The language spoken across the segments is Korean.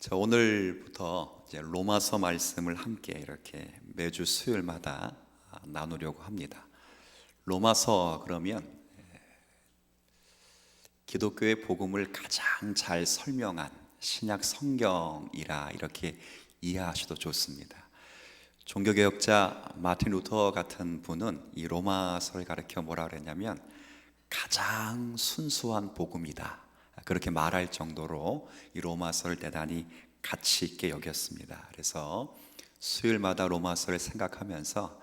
자, 오늘부터 이제 로마서 말씀을 함께 이렇게 매주 수요일마다 나누려고 합니다. 로마서 그러면 기독교의 복음을 가장 잘 설명한 신약 성경이라 이렇게 이해하셔도 좋습니다. 종교개혁자 마틴 루터 같은 분은 이 로마서를 가르쳐 뭐라 그랬냐면 가장 순수한 복음이다, 그렇게 말할 정도로 이 로마서를 대단히 가치 있게 여겼습니다. 그래서 수요일마다 로마서를 생각하면서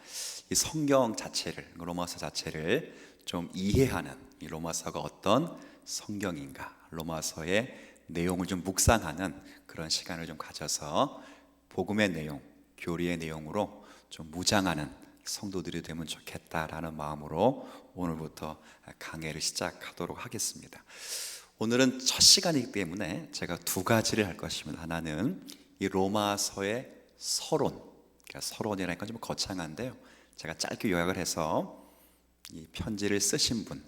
이 성경 자체를, 로마서 자체를 좀 이해하는, 이 로마서가 어떤 성경인가, 로마서의 내용을 좀 묵상하는 그런 시간을 좀 가져서 복음의 내용, 교리의 내용으로 좀 무장하는 성도들이 되면 좋겠다라는 마음으로 오늘부터 강해를 시작하도록 하겠습니다. 오늘은 첫 시간이기 때문에 제가 두 가지를 할 것입니다. 하나는 이 로마서의 서론, 그러니까 서론이라니까 좀 거창한데요, 제가 짧게 요약을 해서 이 편지를 쓰신 분,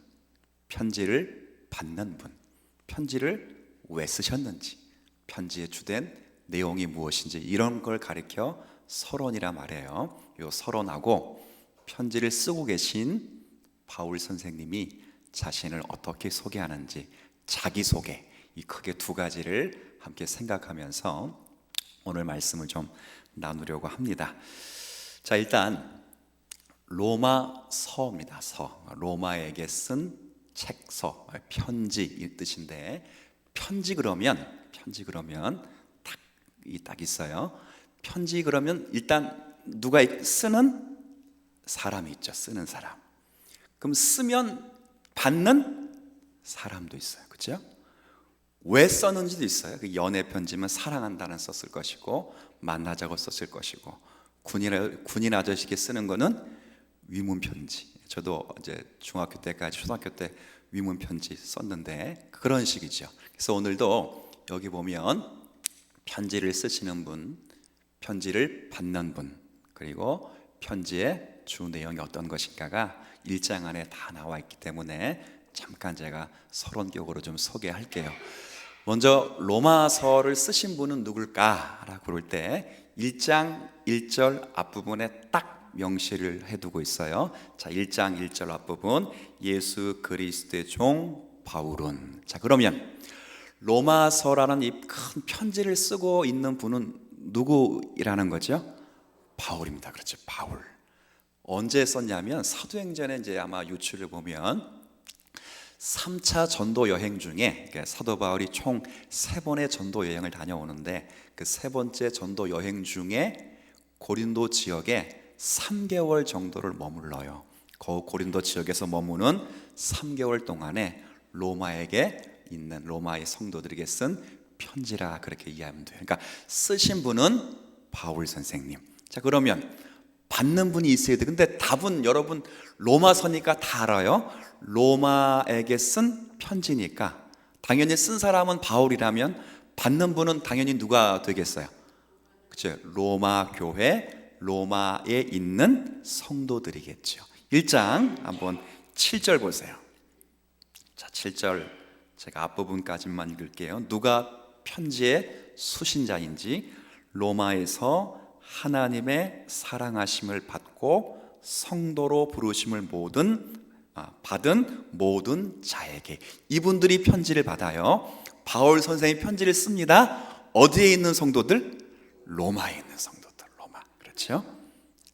편지를 받는 분, 편지를 왜 쓰셨는지, 편지의 주된 내용이 무엇인지 이런 걸 가리켜 서론이라 말해요. 이 서론하고 편지를 쓰고 계신 바울 선생님이 자신을 어떻게 소개하는지, 자기소개, 이 크게 두 가지를 함께 생각하면서 오늘 말씀을 좀 나누려고 합니다. 자, 일단 로마서입니다. 서, 로마에게 쓴 책서, 편지 이 뜻인데, 편지 그러면 딱 있어요. 편지 그러면 일단 누가 쓰는 사람이 있죠. 쓰는 사람. 그럼 쓰면 받는 사람도 있어요. 그렇죠? 왜 썼는지도 있어요. 그 연애 편지면 사랑한다는 썼을 것이고, 만나자고 썼을 것이고, 군인 아저씨께 쓰는 거는 위문 편지. 저도 이제 중학교 때까지, 초등학교 때 위문 편지 썼는데 그런 식이죠. 그래서 오늘도 여기 보면 편지를 쓰시는 분, 편지를 받는 분, 그리고 편지의 주 내용이 어떤 것인가가 1장 안에 다 나와 있기 때문에 잠깐 제가 서론격으로 좀 소개할게요. 먼저 로마서를 쓰신 분은 누굴까라고 그럴 때 1장 1절 앞부분에 딱 명시를 해두고 있어요. 자, 1장 1절 앞부분, 예수 그리스도의 종 바울은. 자, 그러면 로마서라는 이 큰 편지를 쓰고 있는 분은 누구이라는 거죠? 바울입니다. 그렇죠, 바울. 언제 썼냐면 사도행전에 이제 아마 유출을 보면 3차 전도 여행 중에 사도 바울이 총 3번의 전도 여행을 다녀오는데, 그 3번째 전도 여행 중에 고린도 지역에 3개월 정도를 머물러요. 그 고린도 지역에서 머무는 3개월 동안에 로마에게 있는, 로마의 성도들에게 쓴 편지라 그렇게 이해하면 돼요. 그러니까 쓰신 분은 바울 선생님. 자, 그러면 받는 분이 있어야 돼. 근데 답은 여러분 로마서니까 다 알아요. 로마에게 쓴 편지니까 당연히 쓴 사람은 바울이라면 받는 분은 당연히 누가 되겠어요? 그렇죠? 로마 교회, 로마에 있는 성도들이겠죠. 1장 한번 7절 보세요. 자, 7절 제가 앞부분까지만 읽을게요. 누가 편지의 수신자인지, 로마에서 하나님의 사랑하심을 받고 성도로 부르심을 받은 모든 자에게. 이분들이 편지를 받아요. 바울 선생이 편지를 씁니다. 어디에 있는 성도들? 로마에 있는 성도들. 로마. 그렇죠?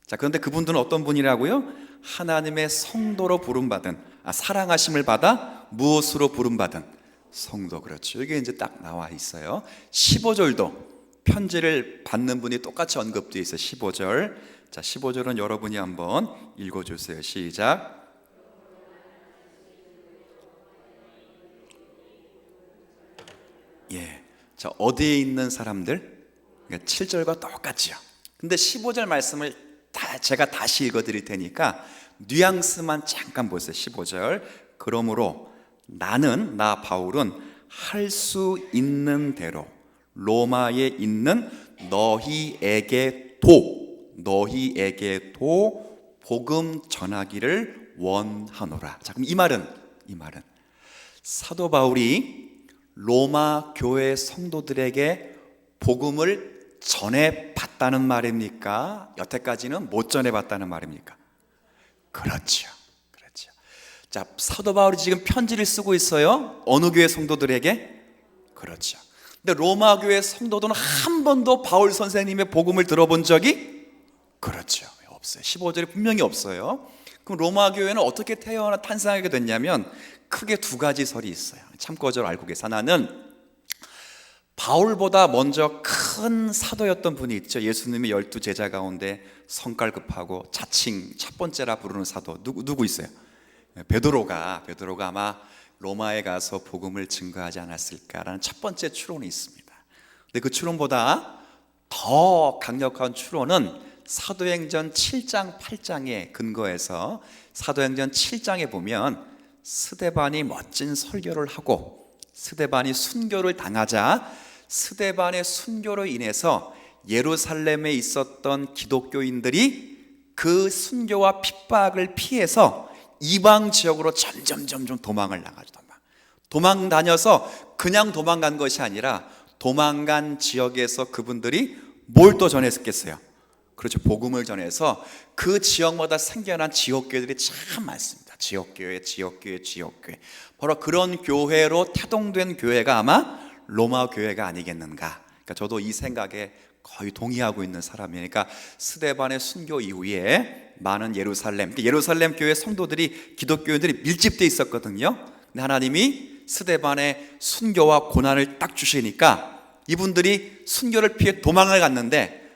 자, 그런데 그분들은 어떤 분이라고요? 하나님의 성도로 부름받은, 사랑하심을 받아 무엇으로 부름받은 성도. 그렇죠. 이게 이제 딱 나와 있어요. 15절도 편지를 받는 분이 똑같이 언급되어 있어요. 15절. 자, 15절은 여러분이 한번 읽어주세요. 시작. 예. 자, 어디에 있는 사람들? 그러니까 7절과 똑같죠. 근데 15절 말씀을 제가 다시 읽어드릴 테니까 뉘앙스만 잠깐 보세요. 15절. 그러므로 나 바울은 할 수 있는 대로 로마에 있는 너희에게도 복음 전하기를 원하노라. 자, 그럼 이 말은 사도 바울이 로마 교회 성도들에게 복음을 전해봤다는 말입니까? 여태까지는 못 전해봤다는 말입니까? 그렇죠. 그렇죠. 자, 사도 바울이 지금 편지를 쓰고 있어요. 어느 교회 성도들에게? 그렇죠. 근데 로마 교회 성도들은 한 번도 바울 선생님의 복음을 들어본 적이? 그렇죠. 없어요. 15절에 분명히 없어요. 그럼 로마 교회는 어떻게 탄생하게 됐냐면 크게 두 가지 설이 있어요. 참고들 알고 계세요. 하나는 바울보다 먼저 큰 사도였던 분이 있죠. 예수님의 12 제자 가운데 성깔급하고 자칭 첫 번째라 부르는 사도 누구 있어요? 베드로가 아마 로마에 가서 복음을 증거하지 않았을까라는 첫 번째 추론이 있습니다. 근데 그 추론보다 더 강력한 추론은 사도행전 7장 8장에 근거해서 사도행전 7장에 보면 스데반이 멋진 설교를 하고 스데반이 순교를 당하자 스데반의 순교로 인해서 예루살렘에 있었던 기독교인들이 그 순교와 핍박을 피해서 이방 지역으로 점점 도망을 나가죠. 도망 다녀서 그냥 도망간 것이 아니라 도망간 지역에서 그분들이 뭘 또 전했겠어요? 그렇죠. 복음을 전해서 그 지역마다 생겨난 지역교회들이 참 많습니다. 지역교회. 바로 그런 교회로 태동된 교회가 아마 로마 교회가 아니겠는가. 그러니까 저도 이 생각에 거의 동의하고 있는 사람이니까 스데반의 순교 이후에 많은 예루살렘 교회 성도들이 기독교인들이 밀집되어 있었거든요. 근데 하나님이 스데반의 순교와 고난을 딱 주시니까 이분들이 순교를 피해 도망을 갔는데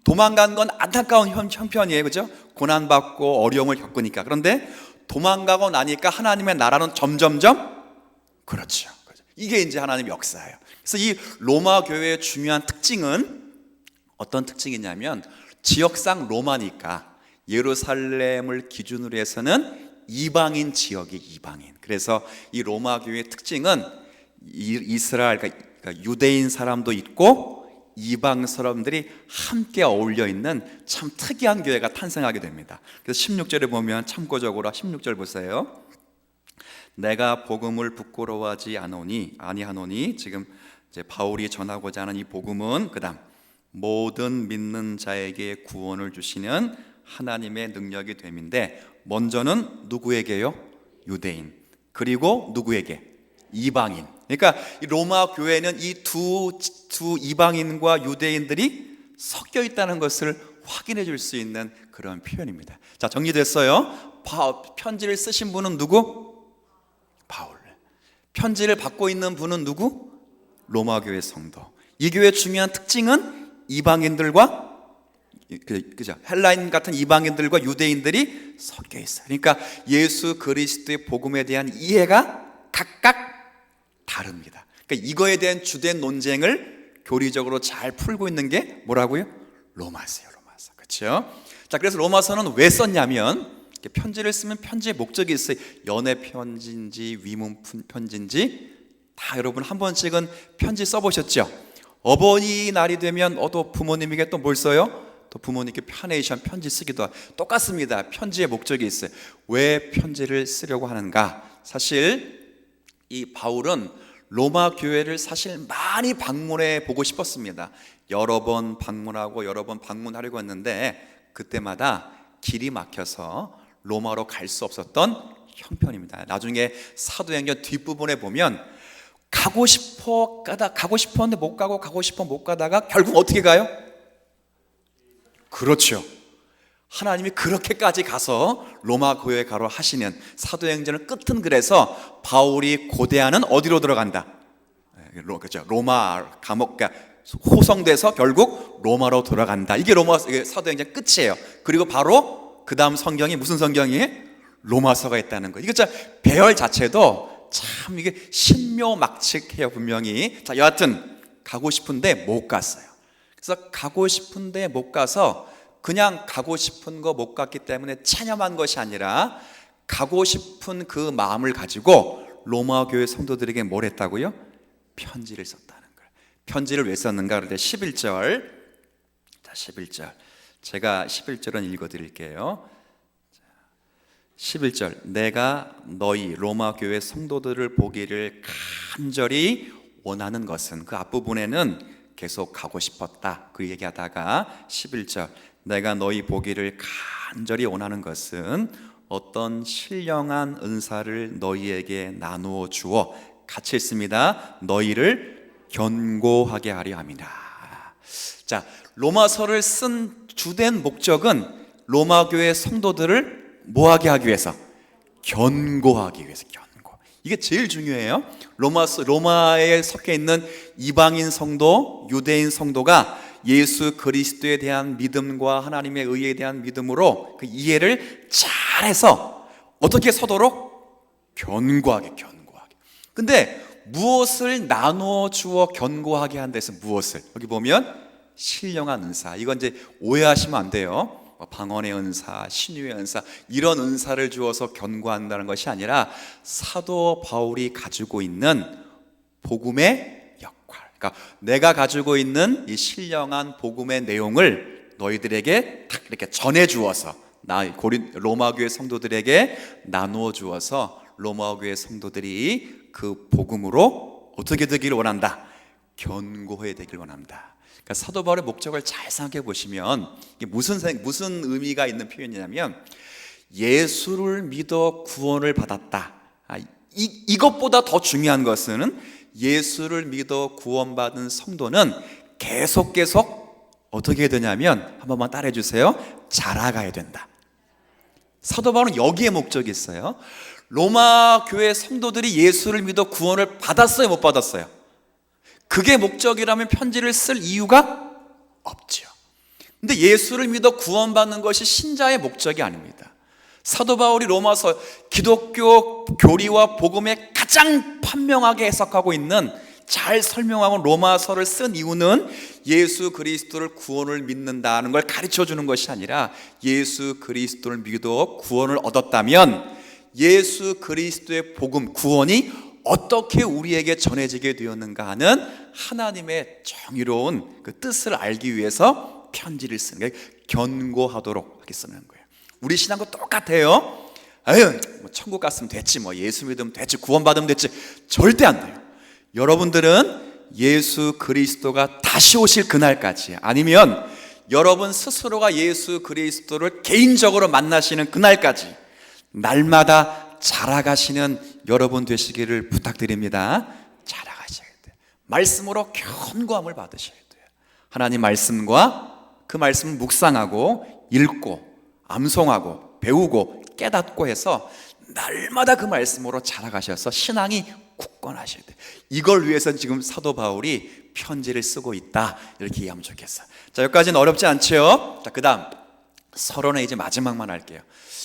도망간 건 안타까운 형편이에요. 그죠? 고난받고 어려움을 겪으니까. 그런데 도망가고 나니까 하나님의 나라는 점점점 그렇죠. 이게 이제 하나님의 역사예요. 그래서 이 로마 교회의 중요한 특징은 어떤 특징이냐면 지역상 로마니까 예루살렘을 기준으로 해서는 이방인 지역이 이방인. 그래서 이 로마 교회의 특징은 이스라엘 그러니까 유대인 사람도 있고 이방 사람들이 함께 어울려 있는 참 특이한 교회가 탄생하게 됩니다. 그래서 16절에 보면 참고적으로 16절 보세요. 내가 복음을 부끄러워하지 아니하노니 지금 이제 바울이 전하고자 하는 이 복음은 그다음 모든 믿는 자에게 구원을 주시는 하나님의 능력이 됨인데 먼저는 누구에게요? 유대인. 그리고 누구에게? 이방인. 그러니까 로마 교회는 이 두 이방인과 유대인들이 섞여 있다는 것을 확인해 줄 수 있는 그런 표현입니다. 자, 정리됐어요. 편지를 쓰신 분은 누구? 바울. 편지를 받고 있는 분은 누구? 로마 교회 성도. 이 교회의 중요한 특징은 이방인들과 그죠? 헬라인 같은 이방인들과 유대인들이 섞여 있어요. 그러니까 예수 그리스도의 복음에 대한 이해가 각각 다릅니다. 그러니까 이거에 대한 주된 논쟁을 교리적으로 잘 풀고 있는 게 뭐라고요? 로마서예요. 로마서. 그렇죠? 자, 그래서 로마서는 왜 썼냐면 편지를 쓰면 편지의 목적이 있어요. 연애 편지인지 위문 편지인지 다 여러분 한 번씩은 편지 써보셨죠? 어버이날이 되면 또 부모님에게 또 뭘 써요? 또 부모님께 카네이션 편지 쓰기도 하고 똑같습니다. 편지의 목적이 있어요. 왜 편지를 쓰려고 하는가? 사실 이 바울은 로마 교회를 사실 많이 방문해 보고 싶었습니다. 여러 번 방문하고 여러 번 방문하려고 했는데 그때마다 길이 막혀서 로마로 갈 수 없었던 형편입니다. 나중에 사도행전 뒷부분에 보면 가고 싶었는데 못 가고 가고 싶어 못 가다가 결국 어떻게 가요? 그렇죠. 하나님이 그렇게까지 가서 로마 교회에 가로 하시는 사도행전의 끝은 그래서 바울이 고대하는 어디로 들어간다? 그렇죠. 로마 감옥 호송돼서 결국 로마로 돌아간다. 이게 사도행전 끝이에요. 그리고 바로 그 다음 성경이 무슨 성경이에요? 로마서가 있다는 거예요. 이거 진짜 배열 자체도 참 이게 신묘막측해요. 분명히. 자, 여하튼 가고 싶은데 못 갔어요. 그래서 가고 싶은데 못 가서 그냥 가고 싶은 거 못 갔기 때문에 체념한 것이 아니라 가고 싶은 그 마음을 가지고 로마 교회 성도들에게 뭘 했다고요? 편지를 썼다는 거예요. 편지를 왜 썼는가? 그럴 때 11절. 자, 11절. 제가 11절은 읽어 드릴게요. 11절. 내가 너희 로마 교회 성도들을 보기를 간절히 원하는 것은, 그 앞부분에는 계속 가고 싶었다. 그 얘기하다가 11절, 내가 너희 보기를 간절히 원하는 것은 어떤 신령한 은사를 너희에게 나누어 주어, 같이 있습니다, 너희를 견고하게 하려 함이라. 자, 로마서를 쓴 주된 목적은 로마 교회 성도들을 뭐하게 하기 위해서? 견고하기 위해서. 이게 제일 중요해요. 로마에 섞여 있는 이방인 성도, 유대인 성도가 예수 그리스도에 대한 믿음과 하나님의 의에 대한 믿음으로 그 이해를 잘해서 어떻게 서도록? 견고하게. 근데 무엇을 나누어 주어 견고하게 한다 해서 무엇을? 여기 보면 신령한 은사. 이건 이제 오해하시면 안 돼요. 방언의 은사, 신유의 은사, 이런 은사를 주어서 견고한다는 것이 아니라 사도 바울이 가지고 있는 복음의 역할, 그러니까 내가 가지고 있는 이 신령한 복음의 내용을 너희들에게 딱 이렇게 전해 주어서, 로마 교회 성도들에게 나누어 주어서 로마 교회 성도들이 그 복음으로 어떻게 되기를 원한다? 견고해 되길 원한다. 그러니까 사도 바울의 목적을 잘 생각해 보시면 이게 무슨 의미가 있는 표현이냐면, 예수를 믿어 구원을 받았다. 이것보다 더 중요한 것은 예수를 믿어 구원받은 성도는 계속 어떻게 해야 되냐면, 한 번만 따라해 주세요. 자라가야 된다. 사도 바울은 여기에 목적이 있어요. 로마 교회 성도들이 예수를 믿어 구원을 받았어요, 못 받았어요? 그게 목적이라면 편지를 쓸 이유가 없죠. 근데 예수를 믿어 구원받는 것이 신자의 목적이 아닙니다. 사도 바울이 로마서, 기독교 교리와 복음에 가장 판명하게 해석하고 있는, 잘 설명하고 로마서를 쓴 이유는 예수 그리스도를 구원을 믿는다는 걸 가르쳐 주는 것이 아니라, 예수 그리스도를 믿어 구원을 얻었다면 예수 그리스도의 복음, 구원이 어떻게 우리에게 전해지게 되었는가 하는 하나님의 정의로운 그 뜻을 알기 위해서 편지를 쓰는 거예요. 견고하도록 하게 쓰는 거예요. 우리 신앙도 똑같아요. 뭐 천국 갔으면 됐지, 뭐 예수 믿으면 됐지, 구원받으면 됐지. 절대 안 돼요. 여러분들은 예수 그리스도가 다시 오실 그날까지, 아니면 여러분 스스로가 예수 그리스도를 개인적으로 만나시는 그날까지 날마다 자라가시는 여러분 되시기를 부탁드립니다. 자라가셔야 돼요. 말씀으로 견고함을 받으셔야 돼요. 하나님 말씀과 그 말씀을 묵상하고 읽고 암송하고 배우고 깨닫고 해서 날마다 그 말씀으로 자라가셔서 신앙이 굳건하셔야 돼요. 이걸 위해서 지금 사도 바울이 편지를 쓰고 있다, 이렇게 이해하면 좋겠어요. 자, 여기까지는 어렵지 않죠? 자, 그 다음 서론의 이제 마지막만 할게요.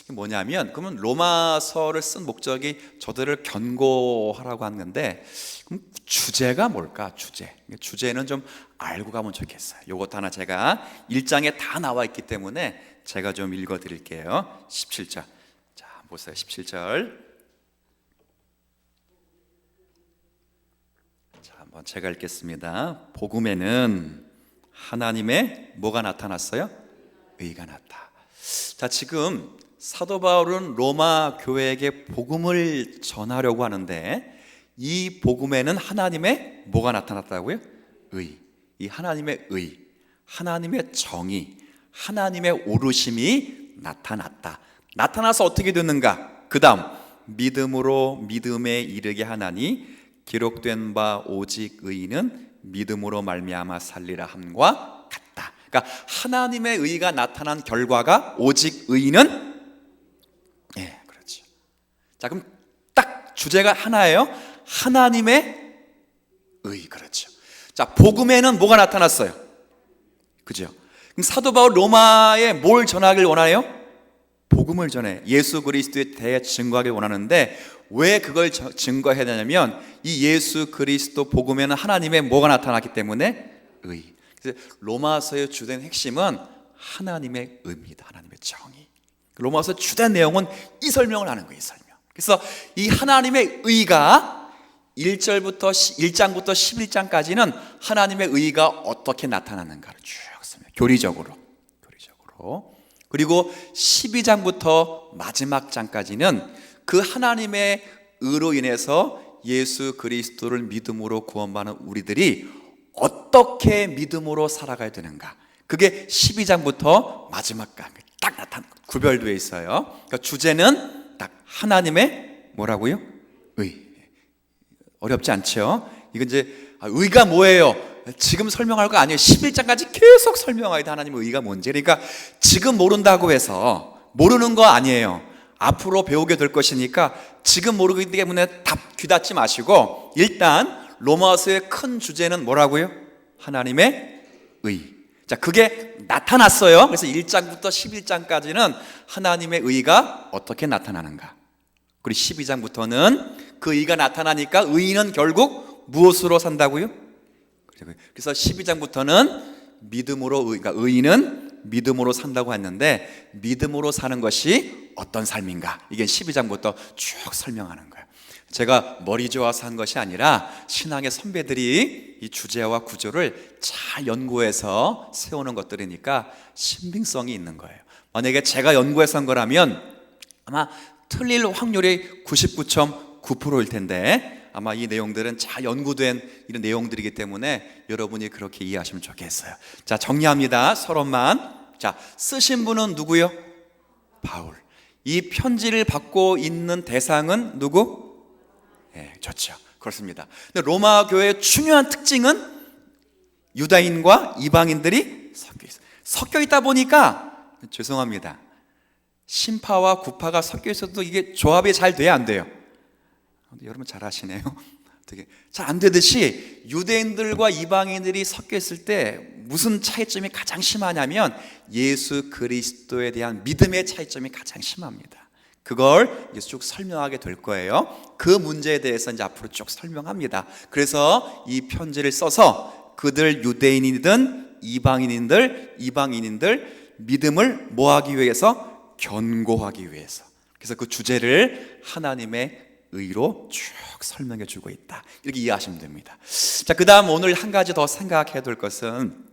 뭐냐면, 그러면 로마서를 쓴 목적이 저들을 견고하라고 하는데, 그럼 주제가 뭘까? 주제는 좀 알고 가면 좋겠어요. 이것도 하나 제가 1장에 다 나와 있기 때문에 제가 좀 읽어 드릴게요. 17절. 자, 보세요. 17절. 자, 한번 제가 읽겠습니다. 복음에는 하나님의 뭐가 나타났어요? 의가 나타. 자, 지금 사도 바울은 로마 교회에게 복음을 전하려고 하는데, 이 복음에는 하나님의 뭐가 나타났다고요? 의. 이 하나님의 의, 하나님의 정의, 하나님의 오르심이 나타났다. 나타나서 어떻게 됐는가? 그 다음, 믿음으로 믿음에 이르게 하나니 기록된 바 오직 의인은 믿음으로 말미암아 살리라 함과 같다. 그러니까 하나님의 의가 나타난 결과가 오직 의인은, 그렇죠. 자, 그럼 딱 주제가 하나예요. 하나님의 의. 그렇죠. 자, 복음에는 뭐가 나타났어요? 그죠? 그럼 사도 바울 로마에 뭘 전하길 원하요? 복음을 전해, 예수 그리스도에 대해 증거하길 원하는데, 왜 그걸 증거해야 되냐면, 이 예수 그리스도 복음에는 하나님의 뭐가 나타났기 때문에 의. 그래서 로마서의 주된 핵심은 하나님의 의입니다. 하나님의 정의. 로마서 주된 내용은 이 설명을 하는 거예요. 이 설명. 그래서 이 하나님의 의가 1장부터 11장까지는 하나님의 의가 어떻게 나타나는가를 쭉 씁니다. 교리적으로. 그리고 12장부터 마지막 장까지는 그 하나님의 의로 인해서 예수 그리스도를 믿음으로 구원받는 우리들이 어떻게 믿음으로 살아가야 되는가, 그게 12장부터 마지막까지 딱 구별되어 있어요. 그러니까 주제는 딱 하나님의 뭐라고요? 의. 어렵지 않죠? 이건 이제 의가 뭐예요? 지금 설명할 거 아니에요. 11장까지 계속 설명해야 돼. 하나님의 의가 뭔지. 그러니까 지금 모른다고 해서 모르는 거 아니에요. 앞으로 배우게 될 것이니까 지금 모르기 때문에 귀 닫지 마시고, 일단 로마서의 큰 주제는 뭐라고요? 하나님의 의. 자, 그게 나타났어요. 그래서 1장부터 11장까지는 하나님의 의가 어떻게 나타나는가, 그리고 12장부터는 그 의가 나타나니까 의인은 결국 무엇으로 산다고요? 그래서 12장부터는 믿음으로, 그러니까 의인은 믿음으로 산다고 했는데, 믿음으로 사는 것이 어떤 삶인가, 이게 12장부터 쭉 설명하는 거예요. 제가 머리 좋아서 한 것이 아니라 신앙의 선배들이 이 주제와 구조를 잘 연구해서 세우는 것들이니까 신빙성이 있는 거예요. 만약에 제가 연구해서 한 거라면 아마 틀릴 확률이 99.9%일 텐데, 아마 이 내용들은 잘 연구된 이런 내용들이기 때문에 여러분이 그렇게 이해하시면 좋겠어요. 자, 정리합니다. 서론만. 자, 쓰신 분은 누구요? 바울. 이 편지를 받고 있는 대상은 누구? 예, 좋죠. 그렇습니다. 근데 로마 교회의 중요한 특징은 유다인과 이방인들이 섞여 있어요. 섞여 있다 보니까, 죄송합니다, 신파와 구파가 섞여 있어도 이게 조합이 잘 돼야 안 돼요. 여러분 잘 아시네요. 되게 잘 안 되듯이 유대인들과 이방인들이 섞여 있을 때 무슨 차이점이 가장 심하냐면 예수 그리스도에 대한 믿음의 차이점이 가장 심합니다. 그걸 이제 쭉 설명하게 될 거예요. 그 문제에 대해서 이제 앞으로 쭉 설명합니다. 그래서 이 편지를 써서 그들 유대인이든 이방인인들 믿음을 뭐하기 위해서? 견고하기 위해서. 그래서 그 주제를 하나님의 의로 쭉 설명해 주고 있다, 이렇게 이해하시면 됩니다. 자, 그 다음 오늘 한 가지 더 생각해야 될 것은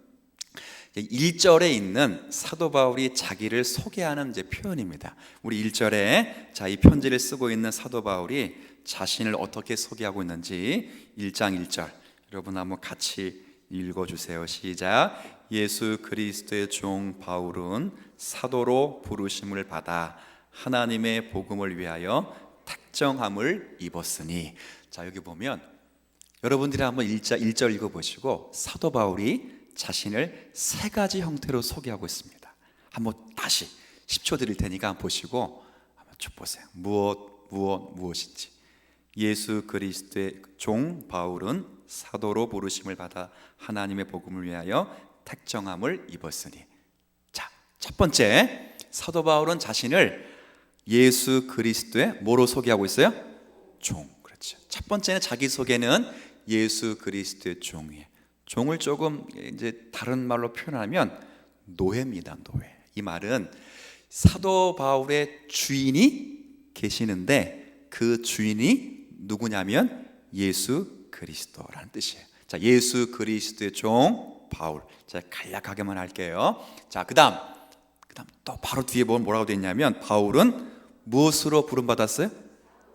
1절에 있는 사도 바울이 자기를 소개하는 이제 표현입니다. 우리 1절에 자, 이 편지를 쓰고 있는 사도 바울이 자신을 어떻게 소개하고 있는지 1장 1절 여러분 한번 같이 읽어주세요. 시작. 예수 그리스도의 종 바울은 사도로 부르심을 받아 하나님의 복음을 위하여 택정함을 입었으니. 자, 여기 보면 여러분들이 한번 1절 읽어보시고 사도 바울이 자신을 세 가지 형태로 소개하고 있습니다. 한번 다시 10초 드릴 테니까 한번 보시고 한번 쭉 보세요. 무엇인지. 예수 그리스도의 종 바울은 사도로 부르심을 받아 하나님의 복음을 위하여 택정함을 입었으니. 자, 첫 번째, 사도 바울은 자신을 예수 그리스도의 뭐로 소개하고 있어요? 종. 그렇죠. 첫 번째는 자기 소개는 예수 그리스도의 종이에요. 종을 조금 이제 다른 말로 표현하면 노예입니다. 노예. 이 말은 사도 바울의 주인이 계시는데 그 주인이 누구냐면 예수 그리스도라는 뜻이에요. 자, 예수 그리스도의 종 바울. 자, 간략하게만 할게요. 자, 그다음 또 바로 뒤에 보면 뭐라고 되어 있냐면 바울은 무엇으로 부름받았어요?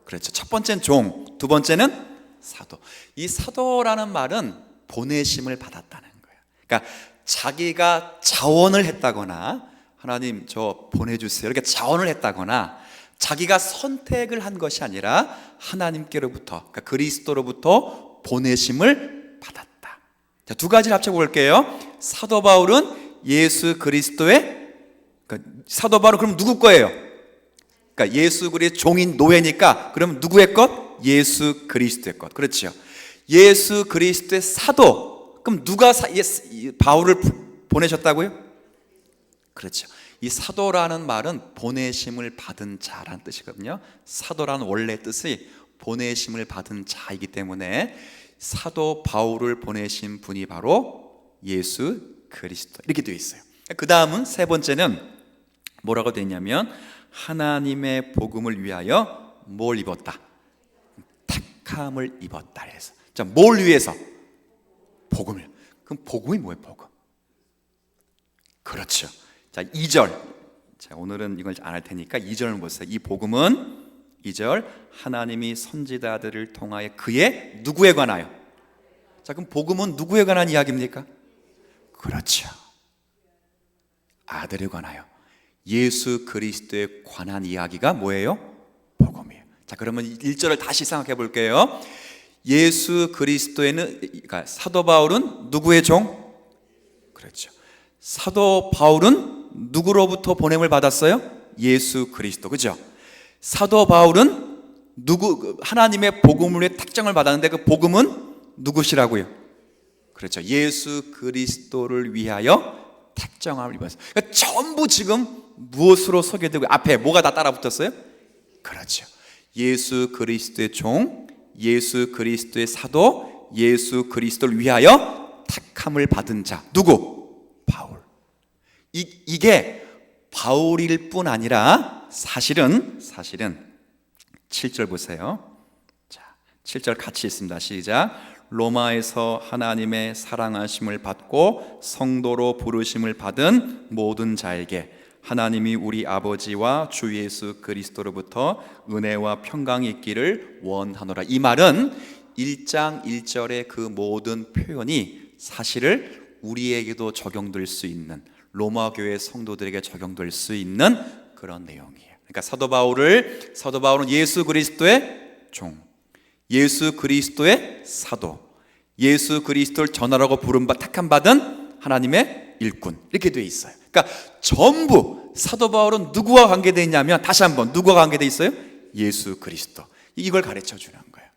그렇죠. 첫 번째는 종, 두 번째는 사도. 이 사도라는 말은 보내심을 받았다는 거예요. 그러니까 자기가 자원을 했다거나 하나님 저 보내주세요 이렇게 자원을 했다거나 자기가 선택을 한 것이 아니라 하나님께로부터, 그러니까 그리스도로부터 보내심을 받았다. 자, 두 가지를 합쳐볼게요. 사도 바울은 예수 그리스도의, 그러니까 사도 바울은 그럼 누구 거예요? 그러니까 예수 그리스도의 종인 노예니까 그러면 누구의 것? 예수 그리스도의 것. 그렇죠. 예수 그리스도의 사도. 그럼 누가 바울을 보내셨다고요? 그렇죠. 이 사도라는 말은 보내심을 받은 자라는 뜻이거든요. 사도라는 원래 뜻이 보내심을 받은 자이기 때문에 사도 바울을 보내신 분이 바로 예수 그리스도, 이렇게 되어 있어요. 그 다음은 세 번째는 뭐라고 되어 있냐면 하나님의 복음을 위하여 뭘 입었다? 택함을 입었다. 그래서 자, 뭘 위해서? 복음을. 그럼 복음이 뭐예요? 복음. 그렇죠. 자, 2절. 자, 오늘은 이걸 안 할 테니까 2절을 보세요. 이 복음은 2절 하나님이 선지자들을 통하여 그의 누구에 관하여? 자, 그럼 복음은 누구에 관한 이야기입니까? 그렇죠. 아들에 관하여 예수 그리스도에 관한 이야기가 뭐예요? 복음이에요. 자, 그러면 1절을 다시 생각해 볼게요. 예수 그리스도에는, 그러니까 사도 바울은 누구의 종? 그렇죠. 사도 바울은 누구로부터 보냄을 받았어요? 예수 그리스도. 그죠? 사도 바울은 하나님의 복음의 특정을 받았는데 그 복음은 누구시라고요? 그렇죠. 예수 그리스도를 위하여 택정함을 입었어요. 그러니까 전부 지금 무엇으로 소개되고 앞에 뭐가 다 따라 붙었어요? 그렇죠. 예수 그리스도의 종, 예수 그리스도의 사도, 예수 그리스도를 위하여 택함을 받은 자. 누구? 바울. 이게 바울일 뿐 아니라 사실은 7절 보세요. 자, 7절 같이 있습니다. 시작. 로마에서 하나님의 사랑하심을 받고 성도로 부르심을 받은 모든 자에게 하나님이 우리 아버지와 주 예수 그리스도로부터 은혜와 평강이 있기를 원하노라. 이 말은 1장 1절의 그 모든 표현이 사실을 우리에게도 적용될 수 있는, 로마 교회 성도들에게 적용될 수 있는 그런 내용이에요. 그러니까 사도 바울은 예수 그리스도의 종, 예수 그리스도의 사도, 예수 그리스도를 전하라고 택함 받은 하나님의 일꾼, 이렇게 되어 있어요. 그러니까 전부 사도 바울은 누구와 관계되어 있냐면, 다시 한번 누구와 관계되어 있어요? 예수 그리스도. 이걸 가르쳐 주는 거예요.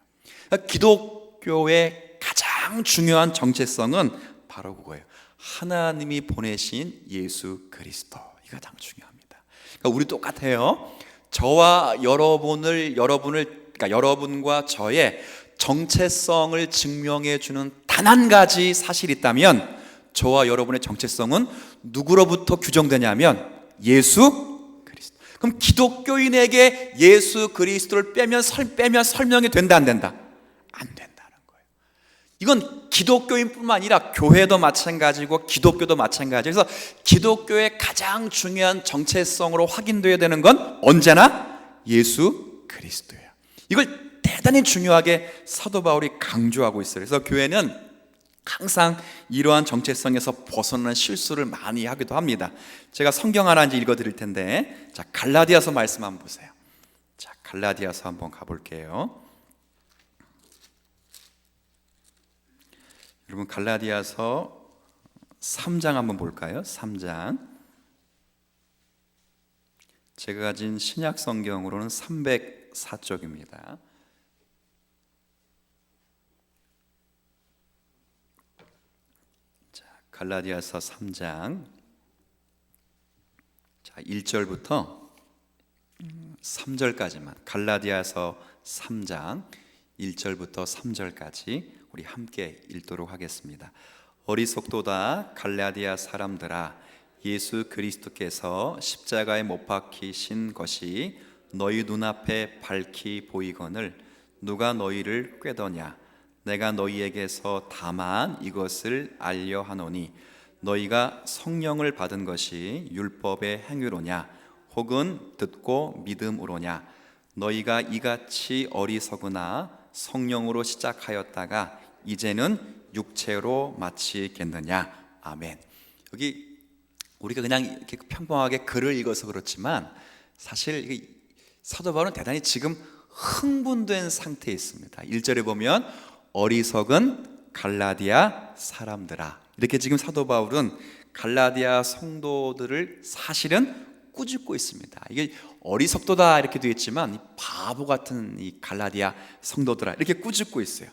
그러니까 기독교의 가장 중요한 정체성은 바로 그거예요. 하나님이 보내신 예수 그리스도. 이거 가장 중요합니다. 그러니까 우리 똑같아요. 저와 그러니까 여러분과 저의 정체성을 증명해 주는 단 한 가지 사실이 있다면, 저와 여러분의 정체성은 누구로부터 규정되냐면 예수 그리스도. 그럼 기독교인에게 예수 그리스도를 빼면 설명이 된다, 안 된다? 안 된다는 거예요. 이건 기독교인뿐만 아니라 교회도 마찬가지고 기독교도 마찬가지예요. 그래서 기독교의 가장 중요한 정체성으로 확인되어야 되는 건 언제나 예수 그리스도예요. 이걸 대단히 중요하게 사도 바울이 강조하고 있어요. 그래서 교회는 항상 이러한 정체성에서 벗어나는 실수를 많이 하기도 합니다. 제가 성경 하나 이제 읽어 드릴 텐데, 자, 갈라디아서 말씀 한번 보세요. 자, 갈라디아서 한번 가볼게요. 여러분, 갈라디아서 3장 한번 볼까요? 3장. 제가 가진 신약 성경으로는 304쪽입니다. 갈라디아서 3장, 자, 1절부터 3절까지만, 갈라디아서 3장 1절부터 3절까지 우리 함께 읽도록 하겠습니다. 어리석도다 갈라디아 사람들아, 예수 그리스도께서 십자가에 못 박히신 것이 너희 눈앞에 밝히 보이거늘 누가 너희를 꾀더냐? 내가 너희에게서 다만 이것을 알려 하노니, 너희가 성령을 받은 것이 율법의 행위로냐 혹은 듣고 믿음으로냐? 너희가 이같이 어리석으나 성령으로 시작하였다가 이제는 육체로 마치겠느냐? 아멘. 여기 우리가 그냥 이렇게 평범하게 글을 읽어서 그렇지만, 사실 사도 바울은 대단히 지금 흥분된 상태에 있습니다. 1절에 보면 어리석은 갈라디아 사람들아, 이렇게 지금 사도 바울은 갈라디아 성도들을 사실은 꾸짖고 있습니다. 이게 어리석도다 이렇게 되어 있지만 바보 같은 이 갈라디아 성도들아, 이렇게 꾸짖고 있어요.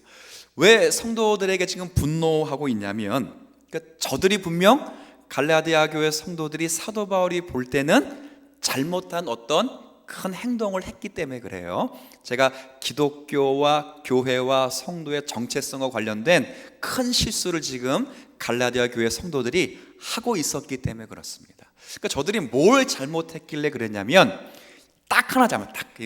왜 성도들에게 지금 분노하고 있냐면, 그러니까 저들이 분명 갈라디아 교회 성도들이 사도 바울이 볼 때는 잘못한 어떤 큰 행동을 했기 때문에 그래요. 제가 기독교와 교회와 성도의 정체성과 관련된 큰 실수를 지금 갈라디아 교회 성도들이 하고 있었기 때문에 그렇습니다. 그러니까 저들이 뭘 잘못했길래 그랬냐면, 딱 하나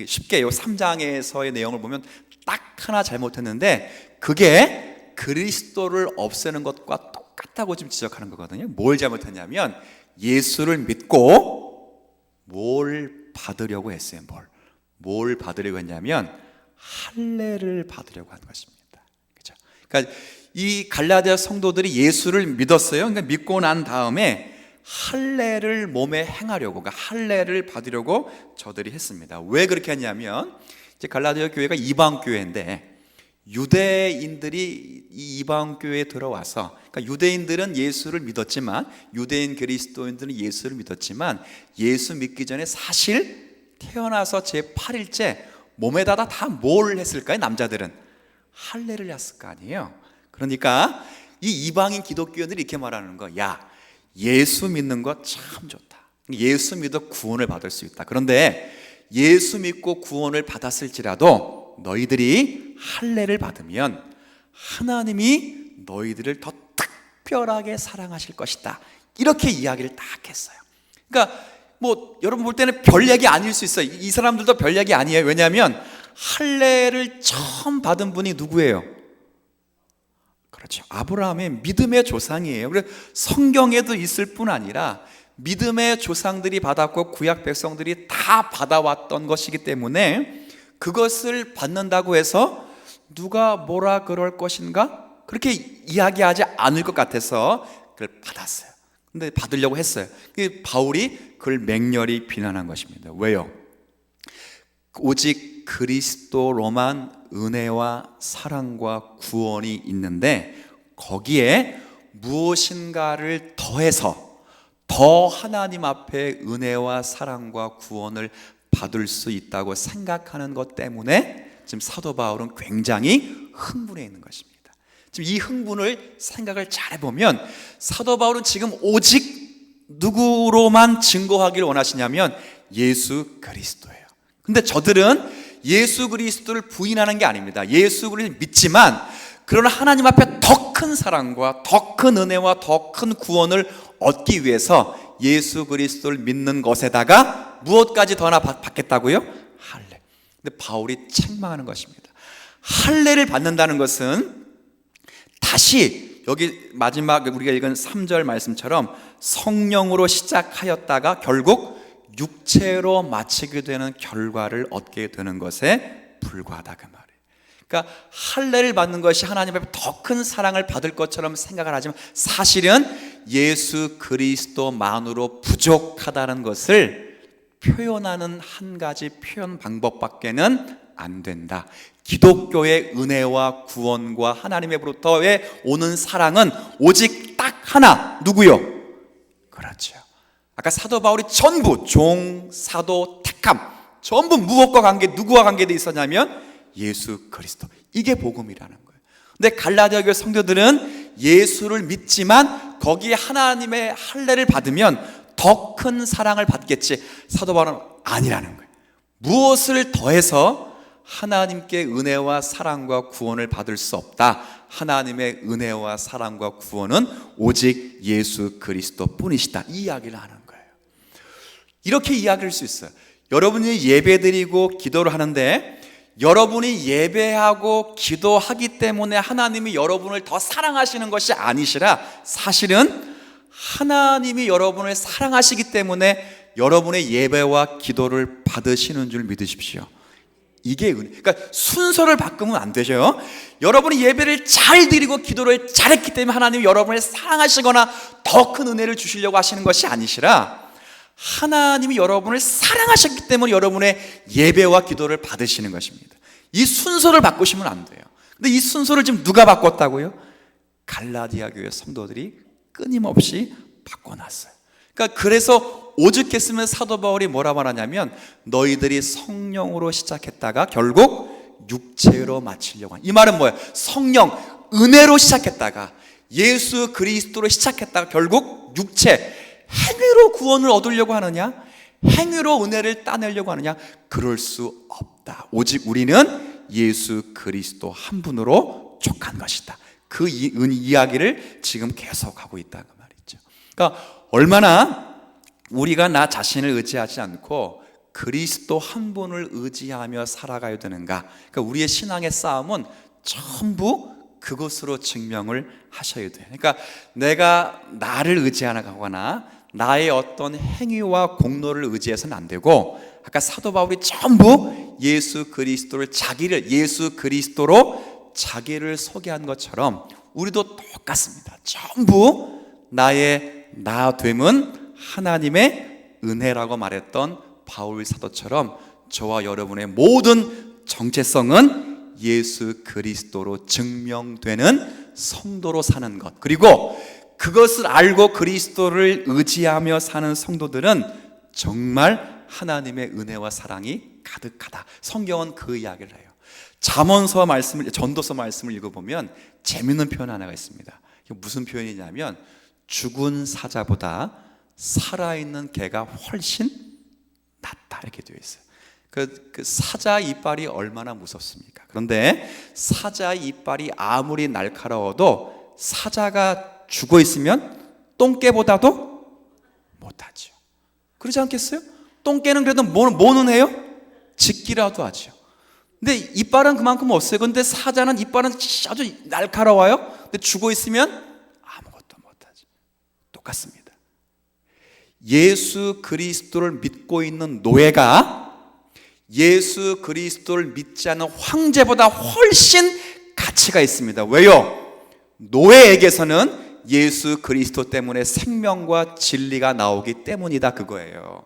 쉽게 이 3장에서의 내용을 보면 딱 하나 잘못했는데, 그게 그리스도를 없애는 것과 똑같다고 지금 지적하는 거거든요. 뭘 잘못했냐면, 예수를 믿고 뭘 받으려고 했어요. 뭘 받으려고 했냐면 할례를 받으려고 한 것입니다. 그렇죠? 그러니까 이 갈라디아 성도들이 예수를 믿었어요. 그러니까 믿고 난 다음에 할례를 몸에 행하려고, 그러니까 할례를 받으려고 저들이 했습니다. 왜 그렇게 했냐면, 이제 갈라디아 교회가 이방 교회인데 유대인들이 이 이방 교회에 들어와서, 그러니까 유대인들은 예수를 믿었지만, 유대인 그리스도인들은 예수를 믿었지만, 예수 믿기 전에 사실 태어나서 제 8일째 몸에다 다 뭘 했을까요? 남자들은 할례를 했을 거 아니에요. 그러니까 이 이방인 기독교인들이 이렇게 말하는 거, 야, 예수 믿는 거 참 좋다. 예수 믿어 구원을 받을 수 있다. 그런데 예수 믿고 구원을 받았을지라도 너희들이 할례를 받으면 하나님이 너희들을 더 특별하게 사랑하실 것이다. 이렇게 이야기를 딱 했어요. 그러니까 뭐 여러분 볼 때는 별 얘기 아닐 수 있어요. 이 사람들도 별 얘기 아니에요. 왜냐하면 할례를 처음 받은 분이 누구예요? 그렇죠. 아브라함의 믿음의 조상이에요. 그래서 성경에도 있을 뿐 아니라 믿음의 조상들이 받았고 구약 백성들이 다 받아왔던 것이기 때문에 그것을 받는다고 해서 누가 뭐라 그럴 것인가? 그렇게 이야기하지 않을 것 같아서 그걸 받았어요. 근데 받으려고 했어요. 바울이 그걸 맹렬히 비난한 것입니다. 왜요? 오직 그리스도로만 은혜와 사랑과 구원이 있는데 거기에 무엇인가를 더해서 더 하나님 앞에 은혜와 사랑과 구원을 받을 수 있다고 생각하는 것 때문에 지금 사도 바울은 굉장히 흥분해 있는 것입니다. 지금 이 흥분을 생각을 잘 해보면 사도 바울은 지금 오직 누구로만 증거하기를 원하시냐면 예수 그리스도예요. 근데 저들은 예수 그리스도를 부인하는 게 아닙니다. 예수 그리스도를 믿지만 그러나 하나님 앞에 더 큰 사랑과 더 큰 은혜와 더 큰 구원을 얻기 위해서 예수 그리스도를 믿는 것에다가 무엇까지 더 하나 받겠다고요? 할례. 근데 바울이 책망하는 것입니다. 할례를 받는다는 것은 다시 여기 마지막 우리가 읽은 3절 말씀처럼 성령으로 시작하였다가 결국 육체로 마치게 되는 결과를 얻게 되는 것에 불과하다, 그 말이에요. 그러니까 할례를 받는 것이 하나님 앞에 더 큰 사랑을 받을 것처럼 생각을 하지만 사실은 예수 그리스도만으로 부족하다는 것을 표현하는 한 가지 표현 방법밖에는 안 된다. 기독교의 은혜와 구원과 하나님으로부터의 오는 사랑은 오직 딱 하나, 누구요? 그렇죠. 아까 사도 바울이 전부 종, 사도, 택함 전부 무엇과 관계, 누구와 관계되어 있었냐면 예수 그리스도. 이게 복음이라는 거예요. 근데 갈라디아 교회 성도들은 예수를 믿지만 거기에 하나님의 할례를 받으면 더 큰 사랑을 받겠지. 사도 바울은 아니라는 거예요. 무엇을 더해서 하나님께 은혜와 사랑과 구원을 받을 수 없다. 하나님의 은혜와 사랑과 구원은 오직 예수 그리스도 뿐이시다. 이 이야기를 하는 거예요. 이렇게 이야기할 수 있어요. 여러분이 예배드리고 기도를 하는데 여러분이 예배하고 기도하기 때문에 하나님이 여러분을 더 사랑하시는 것이 아니시라 사실은 하나님이 여러분을 사랑하시기 때문에 여러분의 예배와 기도를 받으시는 줄 믿으십시오. 이게 은혜. 그러니까 순서를 바꾸면 안 되죠. 여러분이 예배를 잘 드리고 기도를 잘했기 때문에 하나님이 여러분을 사랑하시거나 더 큰 은혜를 주시려고 하시는 것이 아니시라 하나님이 여러분을 사랑하셨기 때문에 여러분의 예배와 기도를 받으시는 것입니다. 이 순서를 바꾸시면 안 돼요. 근데 이 순서를 지금 누가 바꿨다고요? 갈라디아 교회 성도들이 끊임없이 바꿔놨어요. 그러니까 그래서 오죽했으면 사도 바울이 뭐라 말하냐면 너희들이 성령으로 시작했다가 결국 육체로 마치려고 하는. 이 말은 뭐예요? 성령, 은혜로 시작했다가 예수 그리스도로 시작했다가 결국 육체, 행위로 구원을 얻으려고 하느냐? 행위로 은혜를 따내려고 하느냐? 그럴 수 없다. 오직 우리는 예수 그리스도 한 분으로 족한 것이다. 그 이야기를 지금 계속하고 있다는 말이죠. 그러니까 얼마나 우리가 나 자신을 의지하지 않고 그리스도 한 분을 의지하며 살아가야 되는가? 그러니까 우리의 신앙의 싸움은 전부 그것으로 증명을 하셔야 돼요. 그러니까 내가 나를 의지하거나 나의 어떤 행위와 공로를 의지해서는 안 되고 아까 사도 바울이 전부 예수 그리스도로 자기를 소개한 것처럼 우리도 똑같습니다. 전부 나의 나됨은 하나님의 은혜라고 말했던 바울 사도처럼 저와 여러분의 모든 정체성은 예수 그리스도로 증명되는 성도로 사는 것, 그리고 그것을 알고 그리스도를 의지하며 사는 성도들은 정말 하나님의 은혜와 사랑이 가득하다. 성경은 그 이야기를 해요. 잠언서 말씀을, 전도서 말씀을 읽어보면 재밌는 표현 하나가 있습니다. 이게 무슨 표현이냐면 죽은 사자보다 살아있는 개가 훨씬 낫다, 이렇게 되어 있어요. 그 사자 이빨이 얼마나 무섭습니까? 그런데 사자 이빨이 아무리 날카로워도 사자가 죽어 있으면 똥개보다도 못하죠. 그러지 않겠어요? 똥개는 그래도 뭐는 해요? 짖기라도 하죠. 근데 이빨은 그만큼 없어요. 근데 사자는 이빨은 아주 날카로워요. 근데 죽어 있으면 아무것도 못하죠. 똑같습니다. 예수 그리스도를 믿고 있는 노예가 예수 그리스도를 믿지 않는 황제보다 훨씬 가치가 있습니다. 왜요? 노예에게서는 예수 그리스도 때문에 생명과 진리가 나오기 때문이다, 그거예요.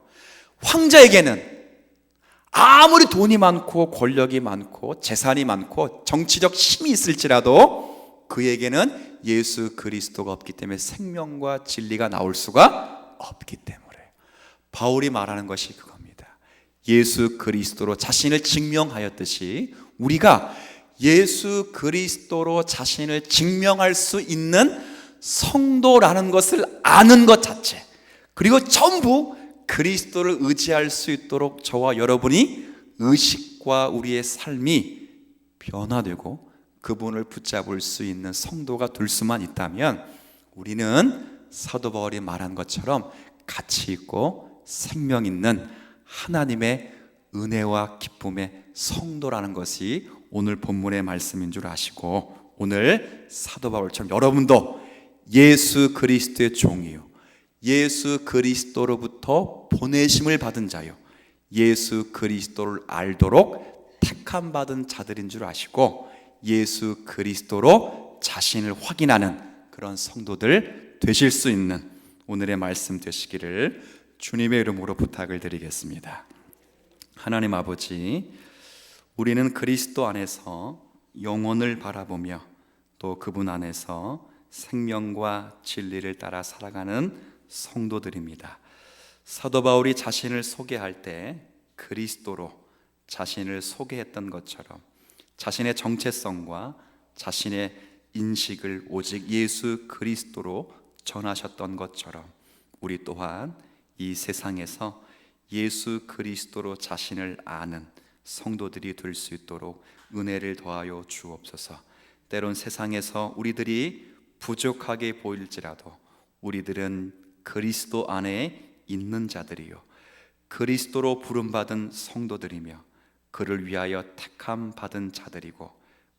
황제에게는 아무리 돈이 많고 권력이 많고 재산이 많고 정치적 힘이 있을지라도 그에게는 예수 그리스도가 없기 때문에 생명과 진리가 나올 수가 없기 때문에 바울이 말하는 것이 그겁니다. 예수 그리스도로 자신을 증명하였듯이 우리가 예수 그리스도로 자신을 증명할 수 있는 성도라는 것을 아는 것 자체, 그리고 전부 그리스도를 의지할 수 있도록 저와 여러분이 의식과 우리의 삶이 변화되고 그분을 붙잡을 수 있는 성도가 될 수만 있다면 우리는 사도 바울이 말한 것처럼 가치 있고 생명 있는 하나님의 은혜와 기쁨의 성도라는 것이 오늘 본문의 말씀인 줄 아시고, 오늘 사도 바울처럼 여러분도 예수 그리스도의 종이요, 예수 그리스도로부터 보내심을 받은 자요, 예수 그리스도를 알도록 택함 받은 자들인 줄 아시고 예수 그리스도로 자신을 확인하는 그런 성도들 되실 수 있는 오늘의 말씀 되시기를 주님의 이름으로 부탁을 드리겠습니다. 하나님 아버지, 우리는 그리스도 안에서 영혼을 바라보며 또 그분 안에서 생명과 진리를 따라 살아가는 성도들입니다. 사도 바울이 자신을 소개할 때 그리스도로 자신을 소개했던 것처럼 자신의 정체성과 자신의 인식을 오직 예수 그리스도로 전하셨던 것처럼 우리 또한 이 세상에서 예수 그리스도로 자신을 아는 성도들이 될 수 있도록 은혜를 더하여 주옵소서. 때론 세상에서 우리들이 부족하게 보일지라도 우리들은 그리스도 안에 있는 자들이요, 그리스도로 부름받은 성도들이며 그를 위하여 택함 받은 자들이고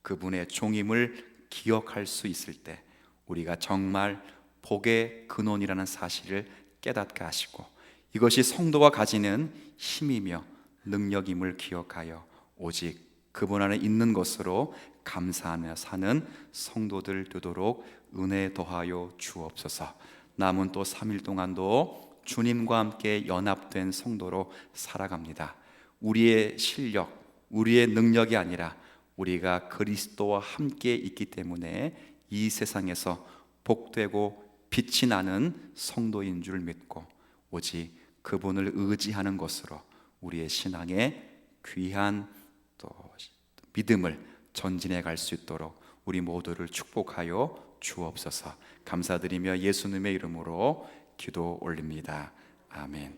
그분의 종임을 기억할 수 있을 때 우리가 정말 복의 근원이라는 사실을 깨닫게 하시고 이것이 성도가 가지는 힘이며 능력임을 기억하여 오직 그분 안에 있는 것으로 감사하며 사는 성도들 되도록 은혜 더하여 주옵소서. 남은 또 3일 동안도 주님과 함께 연합된 성도로 살아갑니다. 우리의 실력, 우리의 능력이 아니라 우리가 그리스도와 함께 있기 때문에 이 세상에서 복되고 빛이 나는 성도인 줄 믿고 오직 그분을 의지하는 것으로 우리의 신앙의 귀한 또 믿음을 전진해 갈 수 있도록 우리 모두를 축복하여 주옵소서. 감사드리며 예수님의 이름으로 기도 올립니다. 아멘.